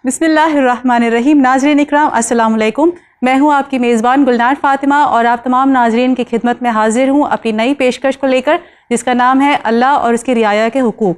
بسم اللہ الرحمن الرحیم. ناظرین اکرام السلام علیکم. میں ہوں آپ کی میزبان گلنار فاطمہ اور آپ تمام ناظرین کی خدمت میں حاضر ہوں اپنی نئی پیشکش کو لے کر جس کا نام ہے اللہ اور اس کی رعایا کے حقوق.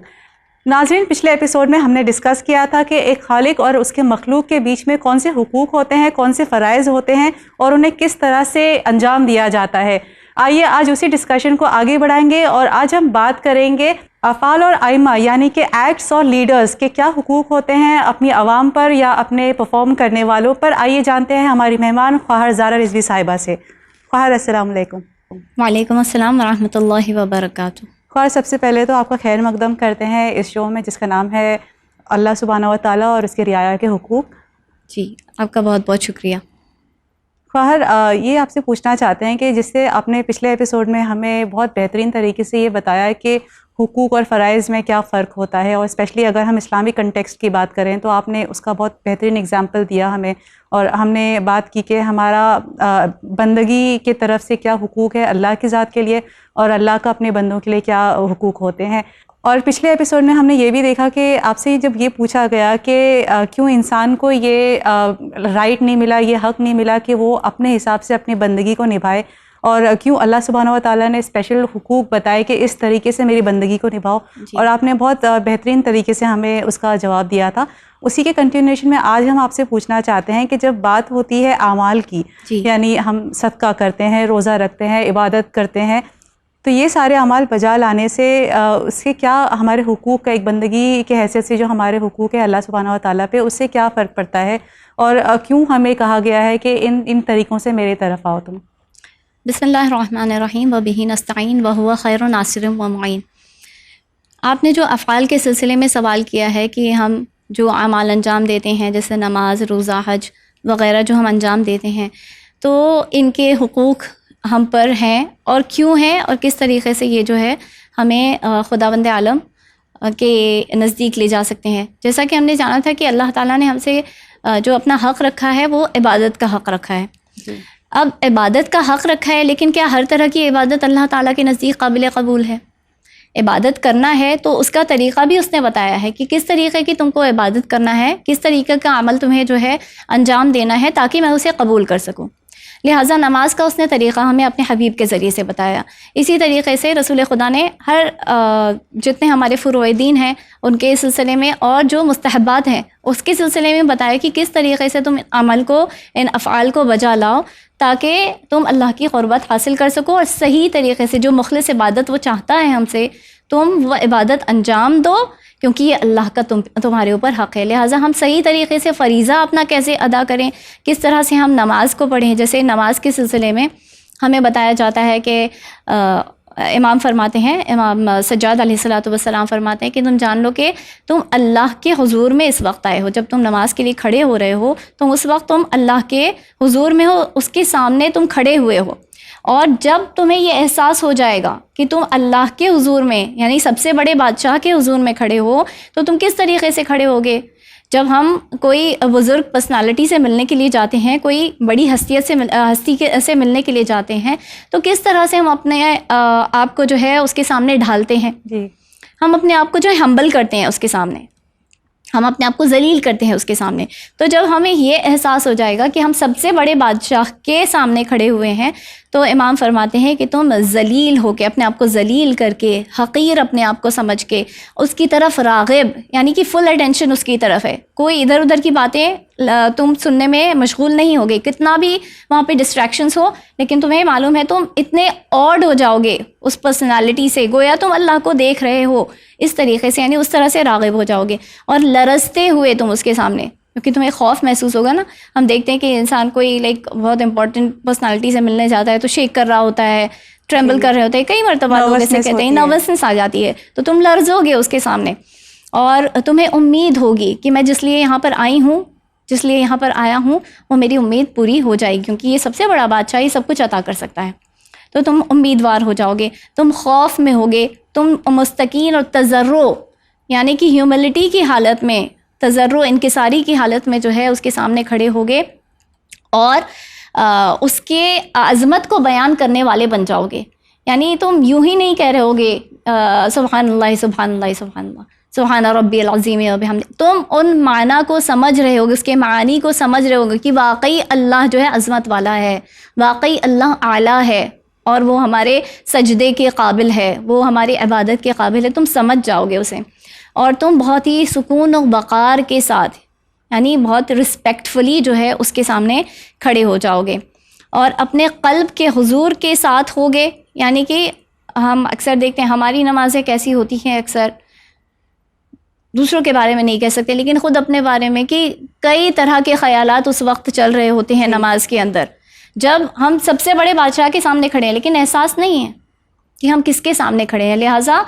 ناظرین پچھلے ایپیسوڈ میں ہم نے ڈسکس کیا تھا کہ ایک خالق اور اس کے مخلوق کے بیچ میں کون سے حقوق ہوتے ہیں، کون سے فرائض ہوتے ہیں اور انہیں کس طرح سے انجام دیا جاتا ہے. آئیے آج اسی ڈسکشن کو آگے بڑھائیں گے اور آج ہم بات کریں گے افعال اور ائمہ یعنی کہ ایکٹس اور لیڈرز کے کیا حقوق ہوتے ہیں اپنی عوام پر یا اپنے پرفارم کرنے والوں پر. آئیے جانتے ہیں ہماری مہمان خواہر زارا رضوی صاحبہ سے. خواہر السلام علیکم. وعلیکم السلام ورحمۃ اللہ وبرکاتہ. خواہر سب سے پہلے تو آپ کا خیر مقدم کرتے ہیں اس شو میں جس کا نام ہے اللہ سبحانہ و تعالیٰ اور اس کے رعایا کے حقوق. جی آپ کا بہت بہت شکریہ. خواہر یہ آپ سے پوچھنا چاہتے ہیں کہ جس سے آپ نے پچھلے ایپیسوڈ میں ہمیں بہت بہترین طریقے سے یہ بتایا کہ حقوق اور فرائض میں کیا فرق ہوتا ہے، اور اسپیشلی اگر ہم اسلامی کنٹیکسٹ کی بات کریں تو آپ نے اس کا بہت بہترین اگزامپل دیا ہمیں، اور ہم نے بات کی کہ ہمارا بندگی کی طرف سے کیا حقوق ہے اللہ کی ذات کے لیے اور اللہ کا اپنے بندوں کے لیے کیا حقوق ہوتے ہیں. اور پچھلے ایپیسوڈ میں ہم نے یہ بھی دیکھا کہ آپ سے جب یہ پوچھا گیا کہ کیوں انسان کو یہ رائٹ نہیں ملا، یہ حق نہیں ملا کہ وہ اپنے حساب سے اپنی بندگی کو نبھائے، اور کیوں اللہ سبحانہ و تعالیٰ نے اسپیشل حقوق بتائے کہ اس طریقے سے میری بندگی کو نبھاؤ، اور آپ نے بہت بہترین طریقے سے ہمیں اس کا جواب دیا تھا. اسی کے کنٹینیوشن میں آج ہم آپ سے پوچھنا چاہتے ہیں کہ جب بات ہوتی ہے اعمال کی، یعنی ہم صدقہ کرتے ہیں، روزہ رکھتے ہیں، عبادت کرتے ہیں، تو یہ سارے اعمال بجا لانے سے اس کے کیا ہمارے حقوق کا، ایک بندگی کے حیثیت سے جو ہمارے حقوق ہے اللہ سبحانہ و تعالیٰ پہ، اس سے کیا فرق پڑتا ہے، اور کیوں ہمیں کہا گیا ہے کہ ان طریقوں سے میرے طرف آؤ تم. بسم اللہ الرحمن الرحیم وبہ نستعین وہو خیر ناصر و معین. آپ نے جو افعال کے سلسلے میں سوال کیا ہے کہ ہم جو اعمال انجام دیتے ہیں جیسے نماز، روزہ، حج وغیرہ جو ہم انجام دیتے ہیں، تو ان کے حقوق ہم پر ہیں اور کیوں ہیں اور کس طریقے سے یہ جو ہے ہمیں خداوند عالم کے نزدیک لے جا سکتے ہیں. جیسا کہ ہم نے جانا تھا کہ اللہ تعالیٰ نے ہم سے جو اپنا حق رکھا ہے وہ عبادت کا حق رکھا ہے. اب عبادت کا حق رکھا ہے، لیکن کیا ہر طرح کی عبادت اللہ تعالیٰ کے نزدیک قابل قبول ہے؟ عبادت کرنا ہے تو اس کا طریقہ بھی اس نے بتایا ہے کہ کس طریقے کی تم کو عبادت کرنا ہے، کس طریقے کا عمل تمہیں جو ہے انجام دینا ہے تاکہ میں اسے قبول کر سکوں. لہٰذا نماز کا اس نے طریقہ ہمیں اپنے حبیب کے ذریعے سے بتایا. اسی طریقے سے رسول خدا نے ہر جتنے ہمارے فروع دین ہیں ان کے سلسلے میں اور جو مستحبات ہیں اس کے سلسلے میں بتایا کہ کس طریقے سے تم عمل کو، ان افعال کو بجا لاؤ تاکہ تم اللہ کی قربت حاصل کر سکو، اور صحیح طریقے سے جو مخلص عبادت وہ چاہتا ہے ہم سے، تم وہ عبادت انجام دو کیونکہ یہ اللہ کا تمہارے اوپر حق ہے. لہٰذا ہم صحیح طریقے سے فریضہ اپنا کیسے ادا کریں، کس طرح سے ہم نماز کو پڑھیں. جیسے نماز کے سلسلے میں ہمیں بتایا جاتا ہے کہ امام فرماتے ہیں، امام سجاد علیہ السلام فرماتے ہیں کہ تم جان لو کہ تم اللہ کے حضور میں اس وقت آئے ہو. جب تم نماز کے لیے کھڑے ہو رہے ہو تو اس وقت تم اللہ کے حضور میں ہو، اس کے سامنے تم کھڑے ہوئے ہو. اور جب تمہیں یہ احساس ہو جائے گا کہ تم اللہ کے حضور میں یعنی سب سے بڑے بادشاہ کے حضور میں کھڑے ہو تو تم کس طریقے سے کھڑے ہوگے. جب ہم کوئی بزرگ پرسنالٹی سے ملنے کے لیے جاتے ہیں، کوئی بڑی ہستی سے ملنے کے لیے جاتے ہیں، تو کس طرح سے ہم اپنے آپ کو جو ہے اس کے سامنے ڈھالتے ہیں. ہم اپنے آپ کو جو ہے ہمبل کرتے ہیں اس کے سامنے، ہم اپنے آپ کو ذلیل کرتے ہیں اس کے سامنے. تو جب ہمیں یہ احساس ہو جائے گا کہ ہم سب سے بڑے بادشاہ کے سامنے کھڑے ہوئے ہیں تو امام فرماتے ہیں کہ تم ذلیل ہو کے، اپنے آپ کو ذلیل کر کے، حقیر اپنے آپ کو سمجھ کے اس کی طرف راغب، یعنی کہ فل اٹینشن اس کی طرف ہے. کوئی ادھر ادھر کی باتیں تم سننے میں مشغول نہیں ہوگے، کتنا بھی وہاں پہ ڈسٹریکشنس ہو، لیکن تمہیں معلوم ہے تم اتنے آڈ ہو جاؤ گے اس پرسنالٹی سے، گویا تم اللہ کو دیکھ رہے ہو اس طریقے سے، یعنی اس طرح سے راغب ہو جاؤ گے اور لرزتے ہوئے تم اس کے سامنے، کیونکہ تمہیں خوف محسوس ہوگا نا. ہم دیکھتے ہیں کہ انسان کوئی بہت امپورٹنٹ پرسنالٹی سے ملنے جاتا ہے تو شیک کر رہا ہوتا ہے، ٹریمبل کر رہے ہوتے ہیں، کئی مرتبہ لوگ ایسے کہتے ہیں، نروسنس آ جاتی ہے، تو تم لرزو گے اس کے سامنے اور تمہیں امید ہوگی کہ میں جس لیے یہاں پر آئی ہوں، جس لیے یہاں پر آیا ہوں، وہ میری امید پوری ہو جائے گی کیونکہ یہ سب سے بڑا بادشاہ یہ سب کچھ عطا کر سکتا ہے. تو تم امیدوار ہو جاؤ گے، تم خوف میں ہوگے، تم مستقین اور تضرع یعنی کہ ہیوملٹی کی حالت میں، تضرع انکساری کی حالت میں جو ہے اس کے سامنے کھڑے ہوگے اور اس کے عظمت کو بیان کرنے والے بن جاؤ گے. یعنی تم یوں ہی نہیں کہہ رہے ہوگے سبحان اللہ سبحان اللہ سبحان اللہ، سبحان ربی العظیم و بحمدہ، تم ان معنی کو سمجھ رہے ہوگے، اس کے معانی کو سمجھ رہے ہوگے کہ واقعی اللہ جو ہے عظمت والا ہے، واقعی اللہ اعلیٰ ہے اور وہ ہمارے سجدے کے قابل ہے، وہ ہماری عبادت کے قابل ہے، تم سمجھ جاؤ گے اسے، اور تم بہت ہی سکون و وقار کے ساتھ، یعنی بہت رسپیکٹفلی جو ہے اس کے سامنے کھڑے ہو جاؤ گے، اور اپنے قلب کے حضور کے ساتھ ہوگے. یعنی کہ ہم اکثر دیکھتے ہیں ہماری نمازیں کیسی ہوتی ہیں، اکثر دوسروں کے بارے میں نہیں کہہ سکتے لیکن خود اپنے بارے میں، کہ کئی طرح کے خیالات اس وقت چل رہے ہوتے ہیں نماز کے اندر، جب ہم سب سے بڑے بادشاہ کے سامنے کھڑے ہیں لیکن احساس نہیں ہے کہ ہم کس کے سامنے کھڑے ہیں. لہٰذا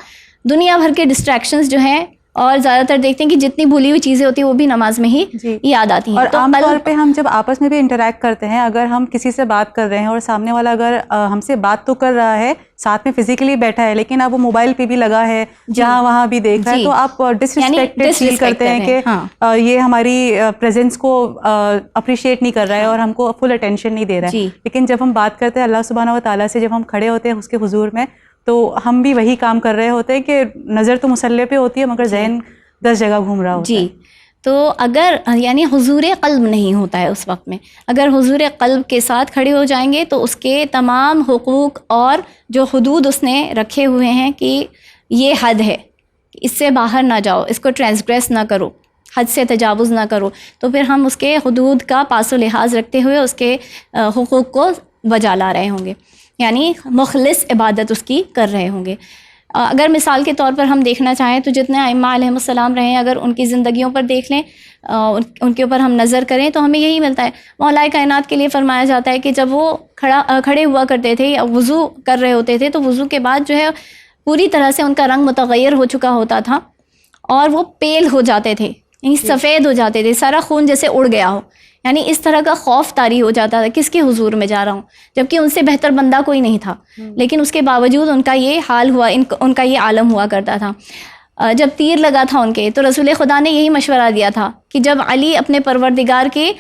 دنیا بھر کے ڈسٹریکشنز جو ہیں، اور زیادہ تر دیکھتے ہیں کہ جتنی بھولی ہوئی چیزیں ہوتی ہیں وہ بھی نماز میں ہی یاد آتی ہیں. اور عام طور پہ ہم جب آپس میں بھی انٹریکٹ کرتے ہیں، اگر ہم کسی سے بات کر رہے ہیں اور سامنے والا اگر ہم سے بات تو کر رہا ہے، ساتھ میں فزیکلی بیٹھا ہے، لیکن اب وہ موبائل پہ بھی لگا ہے، جہاں وہاں بھی دیکھ رہا ہے، تو آپ ڈسریسپیکٹڈ فیل کرتے ہیں کہ یہ ہماری پریزنس کو اپریشیٹ نہیں کر رہا ہے اور ہم کو فل اٹینشن نہیں دے رہا ہے. لیکن جب ہم بات کرتے ہیں اللہ سبحانہ و تعالیٰ سے، جب ہم کھڑے ہوتے ہیں اس کے حضور میں، تو ہم بھی وہی کام کر رہے ہوتے ہیں کہ نظر تو مصلی پہ ہوتی ہے مگر ذہن 10 جگہ گھوم رہا ہوتا ہے. تو اگر یعنی حضور قلب نہیں ہوتا ہے اس وقت میں، اگر حضور قلب کے ساتھ کھڑے ہو جائیں گے تو اس کے تمام حقوق اور جو حدود اس نے رکھے ہوئے ہیں کہ یہ حد ہے، اس سے باہر نہ جاؤ، اس کو ٹرانسگریس نہ کرو، حد سے تجاوز نہ کرو، تو پھر ہم اس کے حدود کا پاس و لحاظ رکھتے ہوئے اس کے حقوق کو بجا لا رہے ہوں گے، یعنی مخلص عبادت اس کی کر رہے ہوں گے. اگر مثال کے طور پر ہم دیکھنا چاہیں تو جتنے ائمہ علیہم السلام رہے ہیں، اگر ان کی زندگیوں پر دیکھ لیں، ان کے اوپر ہم نظر کریں تو ہمیں یہی ملتا ہے. مولا کائنات کے لیے فرمایا جاتا ہے کہ جب وہ کھڑے ہوا کرتے تھے یا وضو کر رہے ہوتے تھے تو وضو کے بعد جو ہے پوری طرح سے ان کا رنگ متغیر ہو چکا ہوتا تھا اور وہ پیل ہو جاتے تھے، یعنی سفید ہو جاتے تھے، سارا خون جیسے اڑ گیا ہو، یعنی اس طرح کا خوف طاری ہو جاتا تھا کس کے حضور میں جا رہا ہوں، جبکہ ان سے بہتر بندہ کوئی نہیں تھا، لیکن اس کے باوجود ان کا یہ حال ہوا، ان کا یہ عالم ہوا کرتا تھا. جب تیر لگا تھا ان کے تو رسول خدا نے یہی مشورہ دیا تھا کہ جب علی اپنے پروردگار کے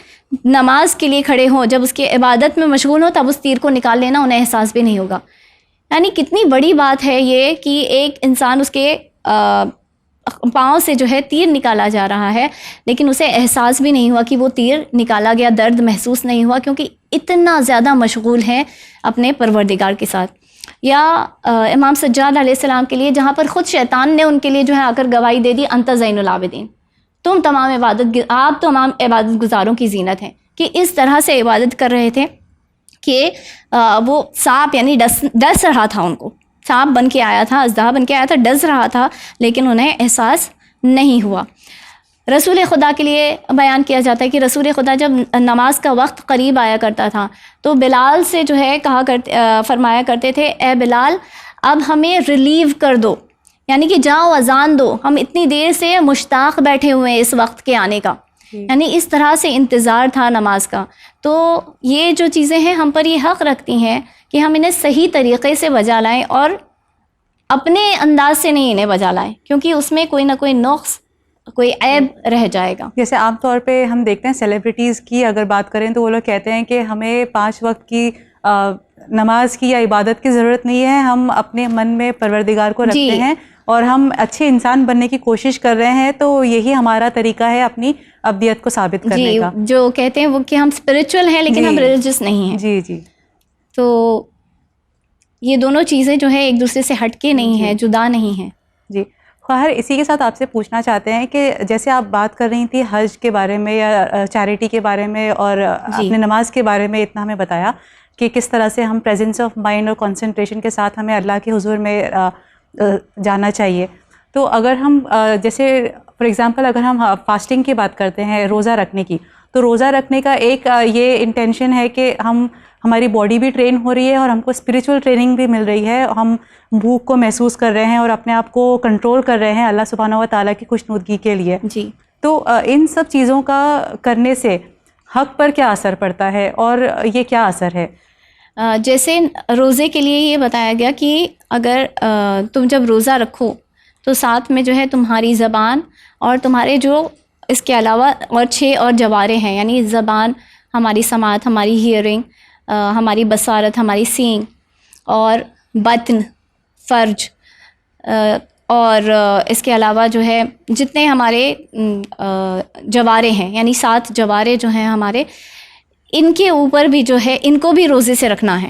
نماز کے لیے کھڑے ہوں، جب اس کے عبادت میں مشغول ہوں، تب اس تیر کو نکال لینا، انہیں احساس بھی نہیں ہوگا. یعنی کتنی بڑی بات ہے یہ کہ ایک انسان اس کے پاؤں سے جو ہے تیر نکالا جا رہا ہے لیکن اسے احساس بھی نہیں ہوا کہ وہ تیر نکالا گیا، درد محسوس نہیں ہوا، کیونکہ اتنا زیادہ مشغول ہے اپنے پروردگار کے ساتھ. یا امام سجاد علیہ السلام کے لیے جہاں پر خود شیطان نے ان کے لیے جو ہے آ کر گواہی دے دی، انت زین العابدین، آپ تمام عبادت گزاروں کی زینت ہیں، کہ اس طرح سے عبادت کر رہے تھے کہ وہ سانپ یعنی ڈس رہا تھا، ان کو سانپ بن کے آیا تھا، اژدہا بن کے آیا تھا، ڈس رہا تھا لیکن انہیں احساس نہیں ہوا. رسول خدا کے لیے بیان کیا جاتا ہے کہ رسول خدا جب نماز کا وقت قریب آیا کرتا تھا تو بلال سے جو ہے فرمایا کرتے تھے، اے بلال اب ہمیں ریلیو کر دو، یعنی کہ جاؤ اذان دو، ہم اتنی دیر سے مشتاق بیٹھے ہوئے ہیں اس وقت کے آنے کا. یعنی اس طرح سے انتظار تھا نماز کا. تو یہ جو چیزیں ہیں ہم پر یہ حق رکھتی ہیں کہ ہم انہیں صحیح طریقے سے بجا لائیں اور اپنے انداز سے نہیں انہیں بجا لائیں، کیونکہ اس میں کوئی نہ کوئی نقص، کوئی عیب رہ جائے گا. جیسے عام طور پہ ہم دیکھتے ہیں سیلیبریٹیز کی اگر بات کریں تو وہ لوگ کہتے ہیں کہ ہمیں 5 وقت کی نماز کی یا عبادت کی ضرورت نہیں ہے، ہم اپنے من میں پروردگار کو رکھتے ہیں اور ہم اچھے انسان بننے کی کوشش کر رہے ہیں، تو یہی ہمارا طریقہ ہے اپنی ابدیت کو ثابت کرنے کا. جو کہتے ہیں وہ کہ ہم اسپرچول ہیں لیکن ہم ریلیجس نہیں ہیں. جی تو یہ دونوں چیزیں جو ہے ایک دوسرے سے ہٹ کے نہیں ہیں، جدا نہیں ہیں. جی خواہر، اسی کے ساتھ آپ سے پوچھنا چاہتے ہیں کہ جیسے آپ بات کر رہی تھی حج کے بارے میں یا چیریٹی کے بارے میں اور اپنے نماز کے بارے میں، اتنا ہمیں بتایا کہ کس طرح سے ہم پریزنس آف مائنڈ اور کنسنٹریشن کے ساتھ ہمیں اللہ کے حضور میں جانا چاہیے. تو اگر ہم جیسے فار ایگزامپل اگر ہم فاسٹنگ کی بات کرتے ہیں، روزہ رکھنے کی، تو روزہ رکھنے کا ایک یہ انٹینشن ہے کہ ہماری باڈی بھی ٹرین ہو رہی ہے اور ہم کو اسپریچول ٹریننگ بھی مل رہی ہے، ہم بھوک کو محسوس کر رہے ہیں اور اپنے آپ کو کنٹرول کر رہے ہیں اللہ سبحانہ و تعالیٰ کی خوشنودگی کے لیے. جی تو ان سب چیزوں کا کرنے سے حق پر کیا اثر پڑتا ہے اور یہ کیا اثر ہے؟ جیسے روزے کے لیے یہ بتایا گیا کہ اگر تم جب روزہ رکھو تو ساتھ میں جو ہے تمہاری زبان اور تمہارے جو اس کے علاوہ اور 6 اور جوارے ہیں، یعنی زبان ہماری سماعت، ہماری ہیئرنگ، ہماری بصارت، ہماری سینگ، اور بطن، فرج، اور اس کے علاوہ جو ہے جتنے ہمارے جوارے ہیں یعنی 7 جوارے جو ہیں ہمارے، ان کے اوپر بھی جو ہے ان کو بھی روزے سے رکھنا ہے،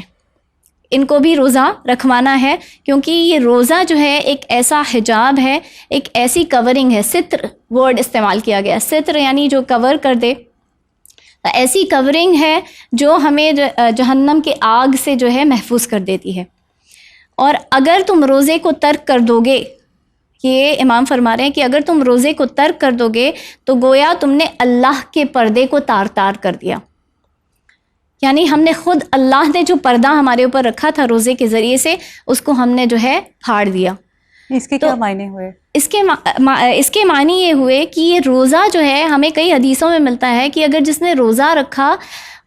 ان کو بھی روزہ رکھوانا ہے، کیونکہ یہ روزہ جو ہے ایک ایسا حجاب ہے، ایک ایسی کورنگ ہے. ستر ورڈ استعمال کیا گیا، ستر یعنی جو کور کر دے، ایسی کورنگ ہے جو ہمیں جہنم کے آگ سے جو ہے محفوظ کر دیتی ہے. اور اگر تم روزے کو ترک کر دو گے، یہ امام فرما رہے ہیں کہ اگر تم روزے کو ترک کر دو گے تو گویا تم نے اللہ کے پردے کو تار تار کر دیا. یعنی ہم نے خود، اللہ نے جو پردہ ہمارے اوپر رکھا تھا روزے کے ذریعے سے، اس کو ہم نے جو ہے پھاڑ دیا. اس کے کیا معنی ہوئے؟ اس کے معنی یہ ہوئے کہ یہ روزہ جو ہے، ہمیں کئی حدیثوں میں ملتا ہے کہ اگر جس نے روزہ رکھا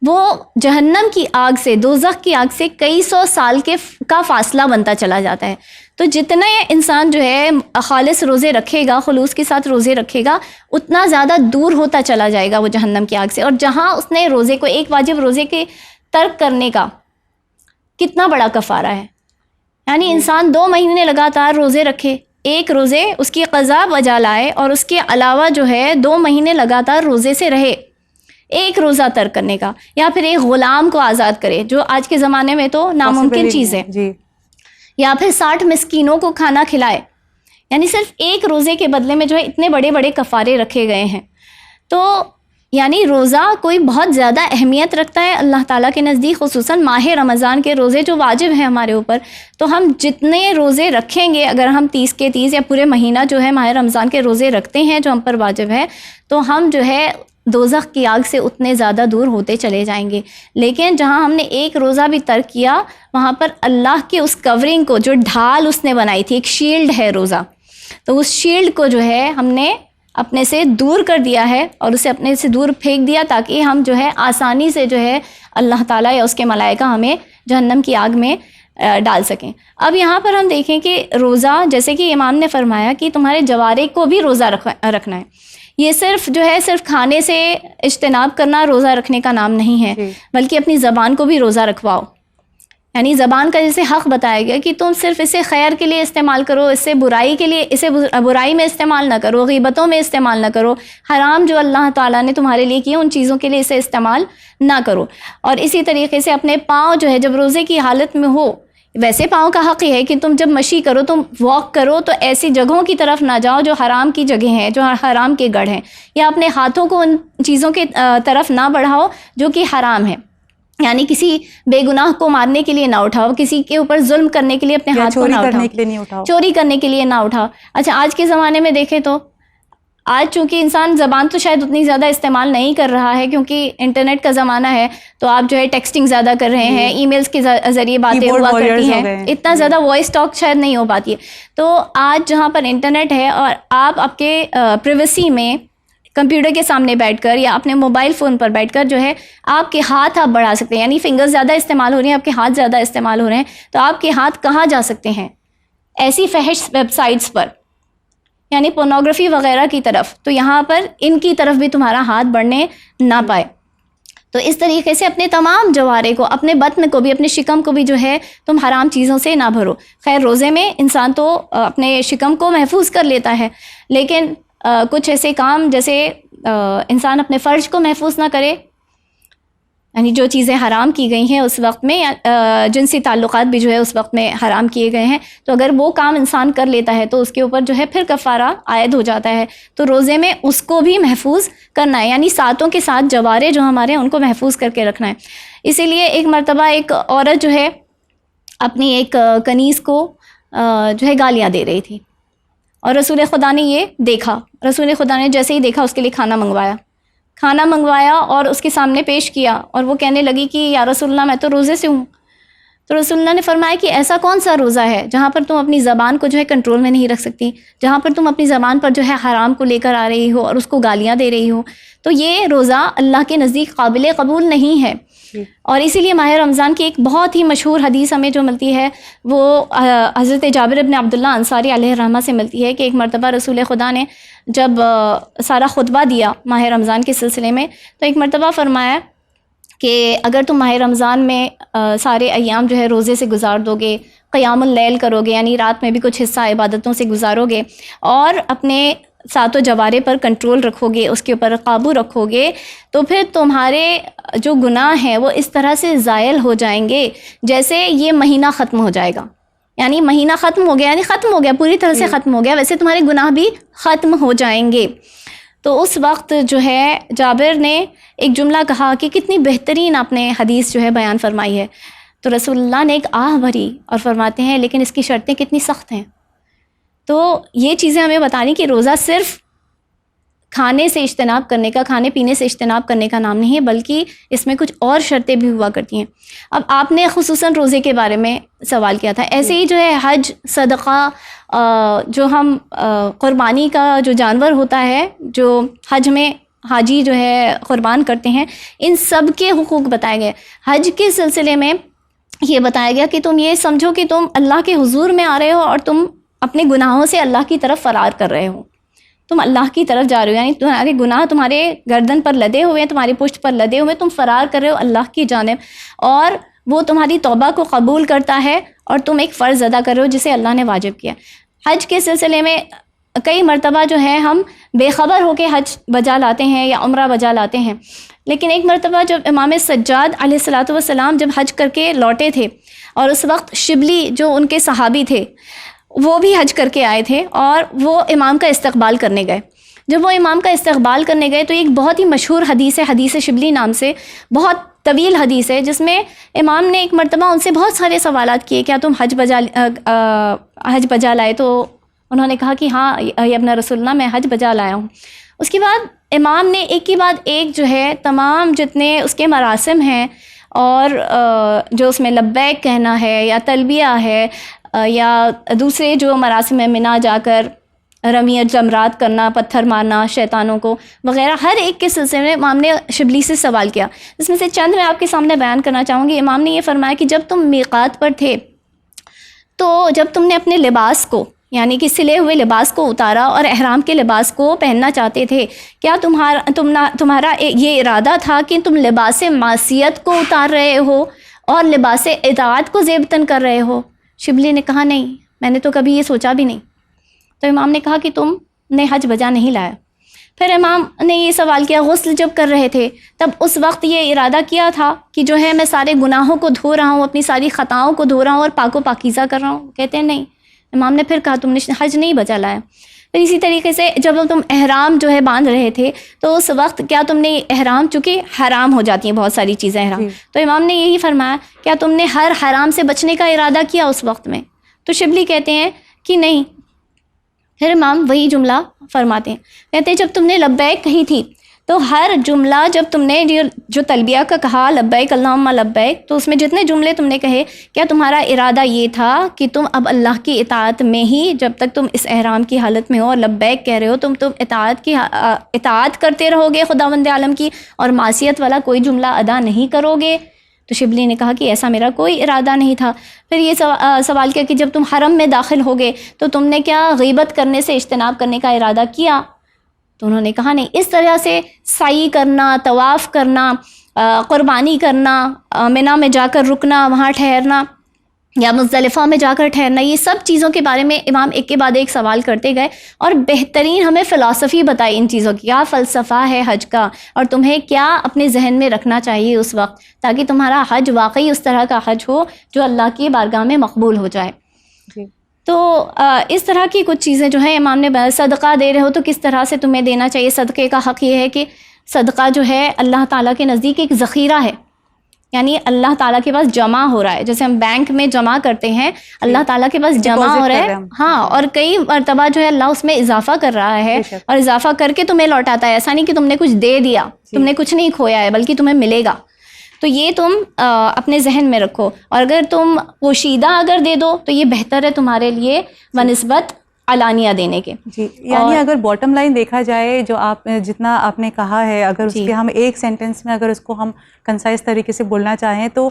وہ جہنم کی آگ سے، دوزخ کی آگ سے کئی 100 سال کا فاصلہ بنتا چلا جاتا ہے. تو جتنا انسان جو ہے خالص روزے رکھے گا، خلوص کے ساتھ روزے رکھے گا، اتنا زیادہ دور ہوتا چلا جائے گا وہ جہنم کی آگ سے. اور جہاں اس نے روزے کو، ایک واجب روزے کے ترک کرنے کا کتنا بڑا کفارہ ہے. یعنی انسان 2 مہینے لگاتار روزے رکھے، ایک روزے اس کی قضا بجا لائے، اور اس کے علاوہ جو ہے 2 مہینے لگاتار روزے سے رہے، ایک روزہ ترک کرنے کا، یا پھر ایک غلام کو آزاد کرے، جو آج کے زمانے میں تو ناممکن چیز ہے، یا پھر 60 مسکینوں کو کھانا کھلائے. یعنی صرف ایک روزے کے بدلے میں جو ہے اتنے بڑے بڑے کفارے رکھے گئے ہیں. تو یعنی روزہ کوئی بہت زیادہ اہمیت رکھتا ہے اللہ تعالیٰ کے نزدیک، خصوصاً ماہ رمضان کے روزے جو واجب ہیں ہمارے اوپر. تو ہم جتنے روزے رکھیں گے، اگر ہم 30 کے 30 یا پورے مہینہ جو ہے ماہ رمضان کے روزے رکھتے ہیں جو ہم پر واجب ہے، تو ہم جو ہے دوزخ کی آگ سے اتنے زیادہ دور ہوتے چلے جائیں گے. لیکن جہاں ہم نے ایک روزہ بھی ترک کیا، وہاں پر اللہ کی اس کورنگ کو، جو ڈھال اس نے بنائی تھی، ایک شیلڈ ہے روزہ، تو اس شیلڈ کو جو ہے ہم نے اپنے سے دور کر دیا ہے، اور اسے اپنے سے دور پھینک دیا، تاکہ ہم جو ہے آسانی سے جو ہے اللہ تعالیٰ یا اس کے ملائکہ ہمیں جہنم کی آگ میں ڈال سکیں. اب یہاں پر ہم دیکھیں کہ روزہ، جیسے کہ امام نے فرمایا کہ تمہارے جوارے کو بھی روزہ رکھنا ہے. یہ صرف جو ہے صرف کھانے سے اجتناب کرنا روزہ رکھنے کا نام نہیں ہے، بلکہ اپنی زبان کو بھی روزہ رکھواؤ. یعنی زبان کا جیسے حق بتایا گیا کہ تم صرف اسے خیر کے لیے استعمال کرو، اس سے برائی کے لیے، اسے برائی میں استعمال نہ کرو، غیبتوں میں استعمال نہ کرو، حرام جو اللہ تعالیٰ نے تمہارے لیے کیے ان چیزوں کے لیے اسے استعمال نہ کرو. اور اسی طریقے سے اپنے پاؤں جو ہے جب روزے کی حالت میں ہو، ویسے پاؤں کا حق یہ ہے کہ تم جب مشی کرو، تم واک کرو، تو ایسی جگہوں کی طرف نہ جاؤ جو حرام کی جگہیں ہیں، جو حرام کے گڑھ ہیں، یا اپنے ہاتھوں کو ان چیزوں کی طرف نہ بڑھاؤ جو کہ حرام ہے. یعنی کسی بے گناہ کو مارنے کے لیے نہ اٹھاؤ، کسی کے اوپر ظلم کرنے کے لیے اپنے ہاتھ کو نہ اٹھاؤ، چوری کرنے کے لیے نہ اٹھاؤ. اچھا، آج کے زمانے میں دیکھیں تو آج چونکہ انسان زبان تو شاید اتنی زیادہ استعمال نہیں کر رہا ہے، کیونکہ انٹرنیٹ کا زمانہ ہے، تو آپ جو ہے ٹیکسٹنگ زیادہ کر رہے ہیں، ای میلز کے ذریعے باتیں ہوا کرتی ہیں، اتنا زیادہ وائس ٹاک شاید نہیں ہو پاتی ہے. تو آج جہاں پر انٹرنیٹ ہے اور آپ کے پریویسی میں کمپیوٹر کے سامنے بیٹھ کر یا اپنے موبائل فون پر بیٹھ کر جو ہے آپ کے ہاتھ آپ بڑھا سکتے ہیں. یعنی فنگرز زیادہ استعمال ہو رہی ہیں، آپ کے ہاتھ زیادہ استعمال ہو رہے ہیں، تو آپ کے ہاتھ کہاں جا سکتے ہیں؟ ایسی فحش ویب سائٹس پر، یعنی پورنوگرافی وغیرہ کی طرف. تو یہاں پر ان کی طرف بھی تمہارا ہاتھ بڑھنے نہ پائے. تو اس طریقے سے اپنے تمام جوارے کو، اپنے بطن کو بھی، اپنے شکم کو بھی جو ہے تم حرام چیزوں سے نہ بھرو. خیر، روزے میں انسان تو اپنے شکم کو محفوظ کر لیتا ہے، لیکن کچھ ایسے کام جیسے انسان اپنے فرج کو محفوظ نہ کرے، یعنی جو چیزیں حرام کی گئی ہیں اس وقت میں، جنسی تعلقات بھی جو ہے اس وقت میں حرام کیے گئے ہیں، تو اگر وہ کام انسان کر لیتا ہے تو اس کے اوپر جو ہے پھر کفارہ عائد ہو جاتا ہے. تو روزے میں اس کو بھی محفوظ کرنا ہے، یعنی ساتوں کے ساتھ جوارے جو ہمارے ہیں ان کو محفوظ کر کے رکھنا ہے. اسی لیے ایک مرتبہ ایک عورت جو ہے اپنی ایک کنیز کو جو ہے گالیاں دے رہی تھی، اور رسول خدا نے یہ دیکھا. رسول خدا نے جیسے ہی دیکھا اس کے لیے کھانا منگوایا اور اس کے سامنے پیش کیا، اور وہ کہنے لگی کہ یا رسول اللہ میں تو روزے سے ہوں. تو رسول اللہ نے فرمایا کہ ایسا کون سا روزہ ہے جہاں پر تم اپنی زبان کو جو ہے کنٹرول میں نہیں رکھ سکتی، جہاں پر تم اپنی زبان پر جو ہے حرام کو لے کر آ رہی ہو اور اس کو گالیاں دے رہی ہو. تو یہ روزہ اللہ کے نزدیک قابل قبول نہیں ہے. اور اسی لیے ماہ رمضان کی ایک بہت ہی مشہور حدیث ہمیں جو ملتی ہے وہ حضرت جابر بن عبداللہ انصاری علیہ الرحمہ سے ملتی ہے کہ ایک مرتبہ رسول خدا نے جب سارا خطبہ دیا ماہ رمضان کے سلسلے میں، تو ایک مرتبہ فرمایا کہ اگر تم ماہ رمضان میں سارے ایام جو ہے روزے سے گزار دو گے، قیام اللیل کرو گے یعنی رات میں بھی کچھ حصہ عبادتوں سے گزارو گے اور اپنے ساتوں جوارے پر کنٹرول رکھو گے, اس کے اوپر قابو رکھو گے, تو پھر تمہارے جو گناہ ہیں وہ اس طرح سے زائل ہو جائیں گے جیسے یہ مہینہ ختم ہو جائے گا. یعنی مہینہ ختم ہو گیا یعنی ختم ہو گیا, پوری طرح سے ختم ہو گیا, ویسے تمہارے گناہ بھی ختم ہو جائیں گے. تو اس وقت جو ہے جابر نے ایک جملہ کہا کہ کتنی بہترین آپ نے حدیث جو ہے بیان فرمائی ہے. تو رسول اللہ نے ایک آہ بھری اور فرماتے ہیں لیکن اس کی شرطیں کتنی سخت ہیں. تو یہ چیزیں ہمیں بتانی کہ روزہ صرف کھانے سے اجتناب کرنے کا, کھانے پینے سے اجتناب کرنے کا نام نہیں ہے, بلکہ اس میں کچھ اور شرطیں بھی ہوا کرتی ہیں. اب آپ نے خصوصاً روزے کے بارے میں سوال کیا تھا, ایسے ہی جو ہے حج, صدقہ, جو ہم قربانی کا جو جانور ہوتا ہے جو حج میں حاجی جو ہے قربان کرتے ہیں, ان سب کے حقوق بتائے گئے. حج کے سلسلے میں یہ بتایا گیا کہ تم یہ سمجھو کہ تم اللہ کے حضور میں آ رہے ہو اور تم اپنے گناہوں سے اللہ کی طرف فرار کر رہے ہو, تم اللہ کی طرف جا رہے ہو, یعنی تمہارے گناہ تمہارے گردن پر لدے ہوئے ہیں, تمہاری پشت پر لدے ہوئے, تم فرار کر رہے ہو اللہ کی جانب, اور وہ تمہاری توبہ کو قبول کرتا ہے اور تم ایک فرض ادا کر رہے ہو جسے اللہ نے واجب کیا. حج کے سلسلے میں کئی مرتبہ جو ہے ہم بے خبر ہو کے حج بجا لاتے ہیں یا عمرہ بجا لاتے ہیں, لیکن ایک مرتبہ جب امام سجاد علیہ الصلاۃ والسلام جب حج کر کے لوٹے تھے اور اس وقت شبلی جو ان کے صحابی تھے وہ بھی حج کر کے آئے تھے اور وہ امام کا استقبال کرنے گئے. جب وہ امام کا استقبال کرنے گئے تو ایک بہت ہی مشہور حدیث ہے, حدیث شبلی نام سے, بہت طویل حدیث ہے, جس میں امام نے ایک مرتبہ ان سے بہت سارے سوالات کیے, کیا تم حج بجا لائے؟ تو انہوں نے کہا کہ ہاں یا ابن رسول اللہ میں حج بجا لایا ہوں. اس کے بعد امام نے ایک کے بعد ایک جو ہے تمام جتنے اس کے مراسم ہیں اور جو اس میں لبیک کہنا ہے یا تلبیہ ہے یا دوسرے جو مراسم میں منا جا کر رمی جمرات کرنا, پتھر مارنا شیطانوں کو وغیرہ, ہر ایک کے سلسلے میں امام نے شبلی سے سوال کیا. اس میں سے چند میں آپ کے سامنے بیان کرنا چاہوں گی. امام نے یہ فرمایا کہ جب تم میقات پر تھے تو جب تم نے اپنے لباس کو یعنی کہ سلے ہوئے لباس کو اتارا اور احرام کے لباس کو پہننا چاہتے تھے, کیا تمہارا یہ ارادہ تھا کہ تم لباس معصیت کو اتار رہے ہو اور لباس اطاعت کو زیب تن کر رہے ہو؟ شبلی نے کہا نہیں, میں نے تو کبھی یہ سوچا بھی نہیں. تو امام نے کہا کہ تم نے حج بجا نہیں لایا. پھر امام نے یہ سوال کیا, غسل جب کر رہے تھے تب اس وقت یہ ارادہ کیا تھا کہ جو ہے میں سارے گناہوں کو دھو رہا ہوں, اپنی ساری خطاؤں کو دھو رہا ہوں اور پاک و پاکیزہ کر رہا ہوں؟ کہتے ہیں نہیں. امام نے پھر کہا تم نے حج نہیں بجا لایا. پھر اسی طریقے سے جب تم احرام جو ہے باندھ رہے تھے تو اس وقت کیا تم نے احرام, چونکہ حرام ہو جاتی ہیں بہت ساری چیزیں احرام, تو امام نے یہی فرمایا کیا تم نے ہر حرام سے بچنے کا ارادہ کیا اس وقت میں؟ تو شبلی کہتے ہیں کہ نہیں. پھر امام وہی جملہ فرماتے ہیں, کہتے ہیں جب تم نے لبیک کہی تھی تو ہر جملہ جب تم نے جو تلبیہ کا کہا لبیک اللہم لبیک, تو اس میں جتنے جملے تم نے کہے کیا تمہارا ارادہ یہ تھا کہ تم اب اللہ کی اطاعت میں ہی, جب تک تم اس احرام کی حالت میں ہو اور لبیک کہہ رہے ہو, تم اطاعت کرتے رہو گے خداوند عالم کی اور معصیت والا کوئی جملہ ادا نہیں کرو گے؟ تو شبلی نے کہا کہ ایسا میرا کوئی ارادہ نہیں تھا. پھر یہ سوال کیا کہ جب تم حرم میں داخل ہوگے تو تم نے کیا غیبت کرنے سے اجتناب کرنے کا ارادہ کیا؟ تو انہوں نے کہا نہیں. اس طرح سے سعی کرنا, طواف کرنا, قربانی کرنا, منا میں جا کر رکنا, وہاں ٹھہرنا یا مزدلفہ میں جا کر ٹھہرنا, یہ سب چیزوں کے بارے میں امام ایک کے بعد ایک سوال کرتے گئے اور بہترین ہمیں فلسفی بتائی ان چیزوں کی, کیا فلسفہ ہے حج کا اور تمہیں کیا اپنے ذہن میں رکھنا چاہیے اس وقت, تاکہ تمہارا حج واقعی اس طرح کا حج ہو جو اللہ کی بارگاہ میں مقبول ہو جائے. تو اس طرح کی کچھ چیزیں جو ہیں امام نے, صدقہ دے رہے ہو تو کس طرح سے تمہیں دینا چاہیے. صدقے کا حق یہ ہے کہ صدقہ جو ہے اللہ تعالیٰ کے نزدیک ایک ذخیرہ ہے, یعنی اللہ تعالیٰ کے پاس جمع ہو رہا ہے, جیسے ہم بینک میں جمع کرتے ہیں اللہ تعالیٰ کے پاس جمع ہو رہا ہے. ہاں, اور کئی مرتبہ جو ہے اللہ اس میں اضافہ کر رہا ہے اور اضافہ کر کے تمہیں لوٹاتا ہے. ایسا نہیں کہ تم نے کچھ دے دیا, تم نے کچھ نہیں کھویا ہے, بلکہ تمہیں ملے گا. تو یہ تم اپنے ذہن میں رکھو, اور اگر تم پوشیدہ اگر دے دو تو یہ بہتر ہے تمہارے لیے بنسبت علانیہ دینے کے. جی, یعنی اگر باٹم لائن دیکھا جائے جو آپ جتنا آپ نے کہا ہے, اگر اس کے ہم ایک سینٹنس میں اگر اس کو ہم کنسائز طریقے سے بولنا چاہیں تو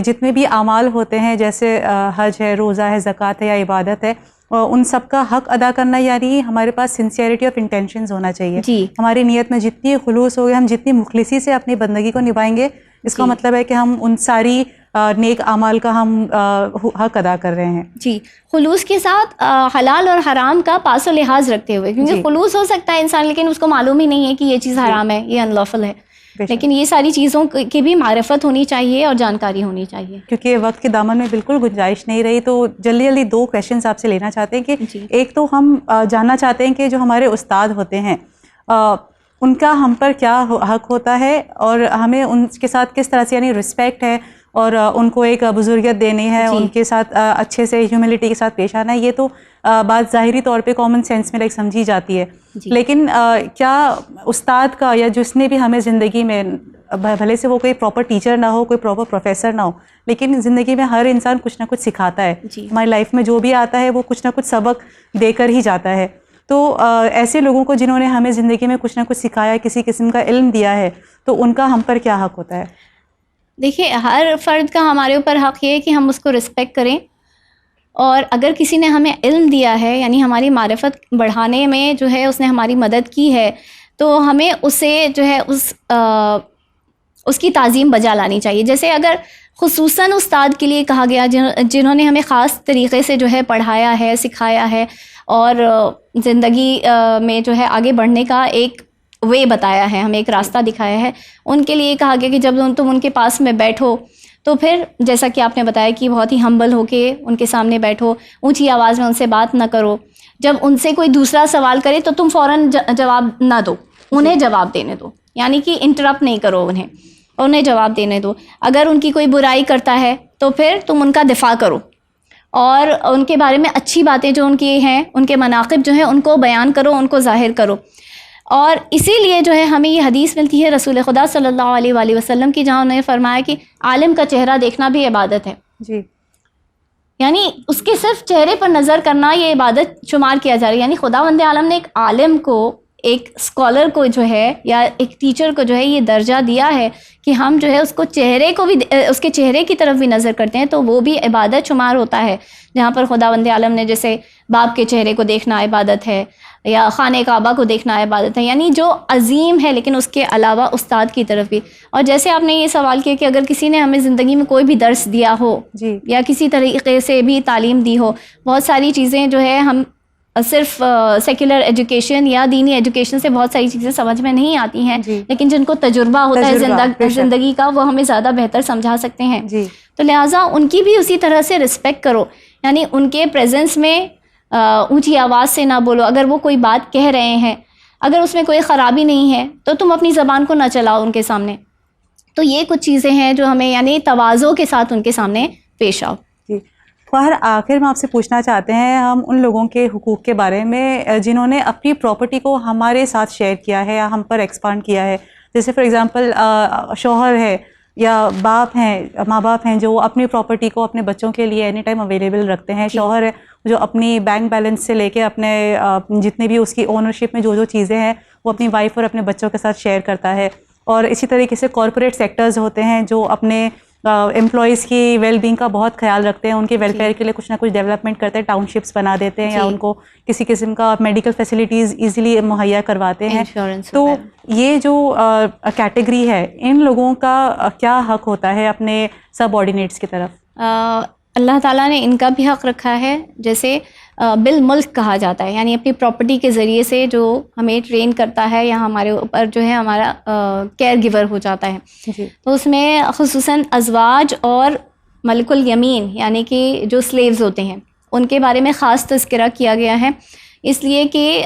جتنے بھی اعمال ہوتے ہیں جیسے حج ہے, روزہ ہے, زکوٰۃ ہے یا عبادت ہے, ان سب کا حق ادا کرنا, یعنی ہمارے پاس سنسیئرٹی آف انٹینشنز ہونا چاہیے. ہماری نیت میں جتنی خلوص ہوگی, ہم جتنی مخلصی سے اپنی بندگی کو نبھائیں گے, اس کا مطلب ہے کہ ہم ان ساری نیک اعمال کا ہم حق ادا کر رہے ہیں. جی، خلوص کے ساتھ حلال اور حرام کا پاس و لحاظ رکھتے ہوئے، کیونکہ خلوص ہو سکتا ہے انسان لیکن اس کو معلوم ہی نہیں ہے کہ یہ چیز حرام ہے، یہ انلافل ہے، لیکن یہ ساری چیزوں کی بھی معرفت ہونی چاہیے اور جانکاری ہونی چاہیے. کیونکہ وقت کے دامن میں بالکل گنجائش نہیں رہی، تو جلدی 2 کویشچنز آپ سے لینا چاہتے ہیں کہ ایک تو ہم جاننا چاہتے ہیں کہ جو ہمارے استاد ہوتے ہیں ان کا ہم پر کیا حق ہوتا ہے، اور ہمیں ان کے ساتھ کس طرح سے یعنی رسپیکٹ ہے اور ان کو ایک بزرگیت دینی ہے، ان کے ساتھ اچھے سے ہیوملٹی کے ساتھ پیش آنا ہے. یہ تو بات ظاہری طور پہ کامن سینس میں سمجھی جاتی ہے، لیکن کیا استاد کا یا جس نے بھی ہمیں زندگی میں، بھلے سے وہ کوئی پراپر ٹیچر نہ ہو، کوئی پراپر پروفیسر نہ ہو، لیکن زندگی میں ہر انسان کچھ نہ کچھ سکھاتا ہے. ہماری لائف میں جو بھی آتا ہے وہ کچھ نہ کچھ سبق دے کر ہی جاتا ہے. تو ایسے لوگوں کو جنہوں نے ہمیں زندگی میں کچھ نہ کچھ سکھایا، کسی قسم کا علم دیا ہے، تو ان کا ہم پر کیا حق ہوتا ہے؟ دیکھیے، ہر فرد کا ہمارے اوپر حق یہ ہے کہ ہم اس کو رسپیکٹ کریں، اور اگر کسی نے ہمیں علم دیا ہے، یعنی ہماری معرفت بڑھانے میں جو ہے اس نے ہماری مدد کی ہے، تو ہمیں اسے جو ہے اس کی تعظیم بجا لانی چاہیے. جیسے اگر خصوصاً استاد کے لیے کہا گیا جنہوں نے ہمیں خاص طریقے سے جو ہے پڑھایا ہے، سکھایا ہے، اور زندگی میں جو ہے آگے بڑھنے کا ایک وے بتایا ہے، ہمیں ایک راستہ دکھایا ہے، ان کے لیے کہا گیا کہ جب تم ان کے پاس میں بیٹھو تو پھر جیسا کہ آپ نے بتایا کہ بہت ہی ہمبل ہو کے ان کے سامنے بیٹھو، اونچی آواز میں ان سے بات نہ کرو. جب ان سے کوئی دوسرا سوال کرے تو تم فوراً جواب نہ دو، انہیں جواب دینے دو، یعنی کہ انٹرپٹ نہیں کرو انہیں جواب دینے دو. اگر ان کی کوئی برائی کرتا ہے تو پھر تم ان کا دفاع کرو، اور ان کے بارے میں اچھی باتیں جو ان کی ہیں، ان کے مناقب جو ہیں ان کو بیان کرو، ان کو ظاہر کرو. اور اسی لیے جو ہے ہمیں یہ حدیث ملتی ہے رسول خدا صلی اللہ علیہ وآلہ وسلم کی، جہاں انہوں نے فرمایا کہ عالم کا چہرہ دیکھنا بھی عبادت ہے. جی، یعنی اس کے صرف چہرے پر نظر کرنا یہ عبادت شمار کیا جا رہا ہے. یعنی خداوند عالم نے ایک عالم کو، ایک اسکالر کو جو ہے، یا ایک ٹیچر کو جو ہے یہ درجہ دیا ہے کہ ہم جو ہے اس کو چہرے کو بھی، اس کے چہرے کی طرف بھی نظر کرتے ہیں، تو وہ بھی عبادت شمار ہوتا ہے. جہاں پر خداوند عالم نے جیسے باپ کے چہرے کو دیکھنا عبادت ہے، یا خانہ کعبہ کو دیکھنا عبادت ہے، یعنی جو عظیم ہے، لیکن اس کے علاوہ استاد کی طرف بھی. اور جیسے آپ نے یہ سوال کیا کہ اگر کسی نے ہمیں زندگی میں کوئی بھی درس دیا ہو، یا کسی طریقے سے بھی تعلیم دی ہو، بہت ساری چیزیں جو ہے ہم صرف سیکولر ایجوکیشن یا دینی ایجوکیشن سے بہت ساری چیزیں سمجھ میں نہیں آتی ہیں، لیکن جن کو تجربہ ہوتا ہے زندگی کا، وہ ہمیں زیادہ بہتر سمجھا سکتے ہیں. تو لہٰذا ان کی بھی اسی طرح سے رسپیکٹ کرو، یعنی ان کے پریزنس میں اونچی آواز سے نہ بولو. اگر وہ کوئی بات کہہ رہے ہیں، اگر اس میں کوئی خرابی نہیں ہے تو تم اپنی زبان کو نہ چلاؤ ان کے سامنے. تو یہ کچھ چیزیں ہیں جو ہمیں یعنی تواضع کے ساتھ ان کے سامنے پیش آؤ. جی، خواہر آخر میں آپ سے پوچھنا چاہتے ہیں ہم ان لوگوں کے حقوق کے بارے میں جنہوں نے اپنی پراپرٹی کو ہمارے ساتھ شیئر کیا ہے یا ہم پر ایکسپانڈ کیا ہے. جیسے فار ایگزامپل شوہر ہے یا باپ ہیں، ماں باپ ہیں، جو اپنی پراپرٹی کو اپنے بچوں کے لیے اینی ٹائم اویلیبل رکھتے ہیں. شوہر ہے جو اپنی بینک بیلنس سے لے کے اپنے جتنے بھی اس کی اونرشپ میں جو چیزیں ہیں وہ اپنی وائف اور اپنے بچوں کے ساتھ شیئر کرتا ہے. اور اسی طریقے سے کارپوریٹ سیکٹرز ہوتے ہیں جو اپنے امپلائیز کی ویل بینگ کا بہت خیال رکھتے ہیں، ان کے ویلفیئر کے لیے کچھ نہ کچھ ڈیولپمنٹ کرتے ہیں، ٹاؤن شپس بنا دیتے ہیں، یا ان کو کسی قسم کا میڈیکل فیسلٹیز ایزیلی مہیا کرواتے ہیں. تو یہ جو کیٹیگری ہے، ان لوگوں کا کیا حق ہوتا ہے اپنے سب آرڈینیٹس کی طرف؟ اللہ تعالیٰ نے ان کا بھی حق رکھا ہے، جیسے بالملک کہا جاتا ہے، یعنی اپنی پراپرٹی کے ذریعے سے جو ہمیں ٹرین کرتا ہے یا ہمارے اوپر جو ہے ہمارا کیئر گیور ہو جاتا ہے. تو اس میں خصوصاً ازواج اور ملک الیمین یعنی کہ جو سلیوز ہوتے ہیں ان کے بارے میں خاص تذکرہ کیا گیا ہے، اس لیے کہ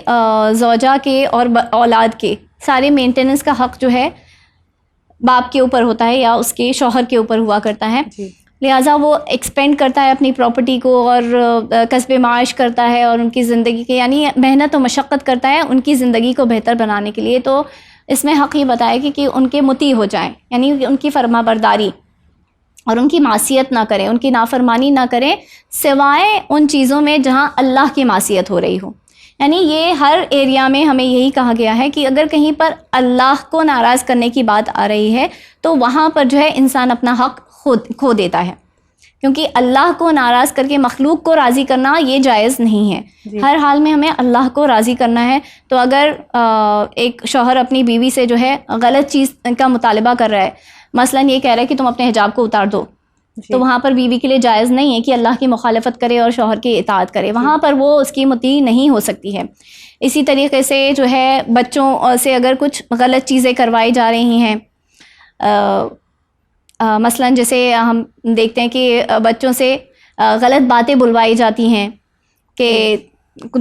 زوجہ کے اور اولاد کے سارے مینٹیننس کا حق جو ہے باپ کے اوپر ہوتا ہے یا اس کے شوہر کے اوپر ہوا کرتا ہے. لہٰذا وہ ایکسپینڈ کرتا ہے اپنی پراپرٹی کو اور کسب معاش کرتا ہے اور ان کی زندگی کے یعنی محنت و مشقت کرتا ہے ان کی زندگی کو بہتر بنانے کے لیے. تو اس میں حق یہ بتایا کہ ان کے مطیع ہو جائیں، یعنی ان کی فرما برداری اور ان کی معصیت نہ کریں، ان کی نافرمانی نہ کریں، سوائے ان چیزوں میں جہاں اللہ کی معصیت ہو رہی ہو. یعنی یہ ہر ایریا میں ہمیں یہی کہا گیا ہے کہ اگر کہیں پر اللہ کو ناراض کرنے کی بات آ رہی ہے تو وہاں پر جو ہے انسان اپنا حق کھو دیتا ہے، کیونکہ اللہ کو ناراض کر کے مخلوق کو راضی کرنا یہ جائز نہیں ہے. ہر حال میں ہمیں اللہ کو راضی کرنا ہے. تو اگر ایک شوہر اپنی بیوی سے جو ہے غلط چیز کا مطالبہ کر رہا ہے، مثلاً یہ کہہ رہا ہے کہ تم اپنے حجاب کو اتار دو، تو وہاں پر بیوی کے لیے جائز نہیں ہے کہ اللہ کی مخالفت کرے اور شوہر کی اطاعت کرے، وہاں پر وہ اس کی مطیع نہیں ہو سکتی ہے۔ اسی طریقے سے جو ہے بچوں سے اگر کچھ غلط چیزیں کروائی جا رہی ہیں، مثلاً جیسے ہم دیکھتے ہیں کہ بچوں سے غلط باتیں بلوائی جاتی ہیں کہ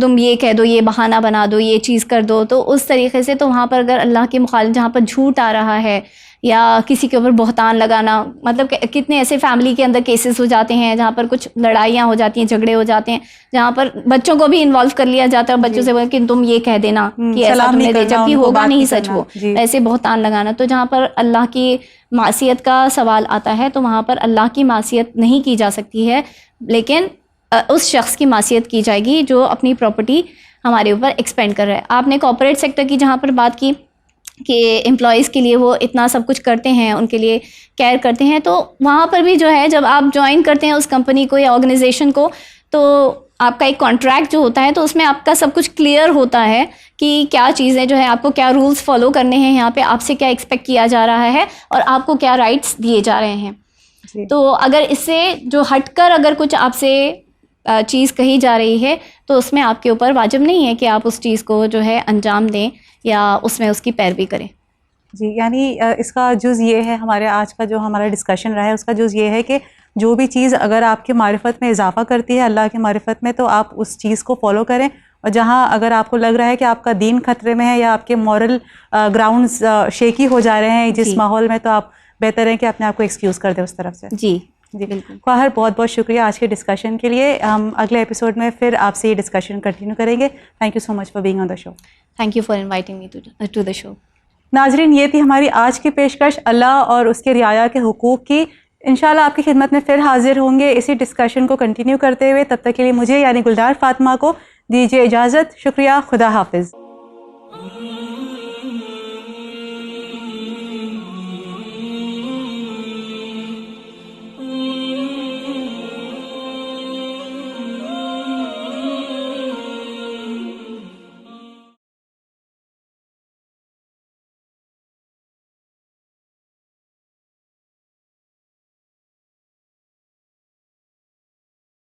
تم یہ کہہ دو، یہ بہانہ بنا دو، یہ چیز کر دو، تو اس طریقے سے تو وہاں پر اگر اللہ کے مخالف جہاں پر جھوٹ آ رہا ہے یا کسی کے اوپر بہتان لگانا، مطلب کتنے ایسے فیملی کے اندر کیسز ہو جاتے ہیں جہاں پر کچھ لڑائیاں ہو جاتی ہیں، جھگڑے ہو جاتے ہیں، جہاں پر بچوں کو بھی انوالو کر لیا جاتا ہے، بچوں سے کہ تم یہ کہہ دینا کہ ایسا تم نے دے، جبکہ ہوگا نہیں سچ وہ، ایسے بہتان لگانا۔ تو جہاں پر اللہ کی معصیت کا سوال آتا ہے تو وہاں پر اللہ کی معصیت نہیں کی جا سکتی ہے، لیکن اس شخص کی معصیت کی جائے گی جو اپنی پراپرٹی ہمارے اوپر ایکسپینڈ کر رہا ہے۔ آپ نے کارپوریٹ سیکٹر کی جہاں پر بات کی کہ امپلائیز کے لیے وہ اتنا سب کچھ کرتے ہیں، ان کے لیے کیئر کرتے ہیں، تو وہاں پر بھی جو ہے جب آپ جوائن کرتے ہیں اس کمپنی کو یا آرگنائزیشن کو، تو آپ کا ایک کانٹریکٹ جو ہوتا ہے تو اس میں آپ کا سب کچھ کلیئر ہوتا ہے کہ کیا چیزیں جو ہے آپ کو کیا رولز فالو کرنے ہیں، یہاں پہ آپ سے کیا ایکسپیکٹ کیا جا رہا ہے اور آپ کو کیا رائٹس دیے جا رہے ہیں۔ تو اگر اس سے جو ہٹ کر اگر کچھ آپ سے چیز کہی جا رہی ہے تو اس میں آپ کے اوپر واجب نہیں ہے کہ آپ اس چیز کو جو ہے انجام دیں یا اس میں اس کی پیروی کریں۔ جی، یعنی اس کا جز یہ ہے، ہمارے آج کا جو ہمارا ڈسکشن رہا ہے اس کا جز یہ ہے کہ جو بھی چیز اگر آپ کی معرفت میں اضافہ کرتی ہے اللہ کی معرفت میں، تو آپ اس چیز کو فالو کریں، اور جہاں اگر آپ کو لگ رہا ہے کہ آپ کا دین خطرے میں ہے یا آپ کے مورل گراؤنڈز شیکی ہو جا رہے ہیں جس ماحول میں، تو آپ بہتر ہے کہ اپنے آپ کو ایکسکیوز کر دیں اس طرف سے۔ جی جی خواہر، بہت بہت شکریہ آج کے ڈسکشن کے لیے۔ ہم اگلے ایپیسوڈ میں پھر آپ سے یہ ڈسکشن کنٹینیو کریں گے۔ Thank you so much for being on the show. Thank you for inviting me to the show. ناظرین، یہ تھی ہماری آج کی پیشکش اللہ اور اس کے رعایا کے حقوق کی۔ انشاءاللہ آپ کی خدمت میں پھر حاضر ہوں گے اسی ڈسکشن کو کنٹینیو کرتے ہوئے۔ تب تک کے لیے مجھے یعنی گلدار فاطمہ کو دیجیے اجازت۔ شکریہ، خدا حافظ۔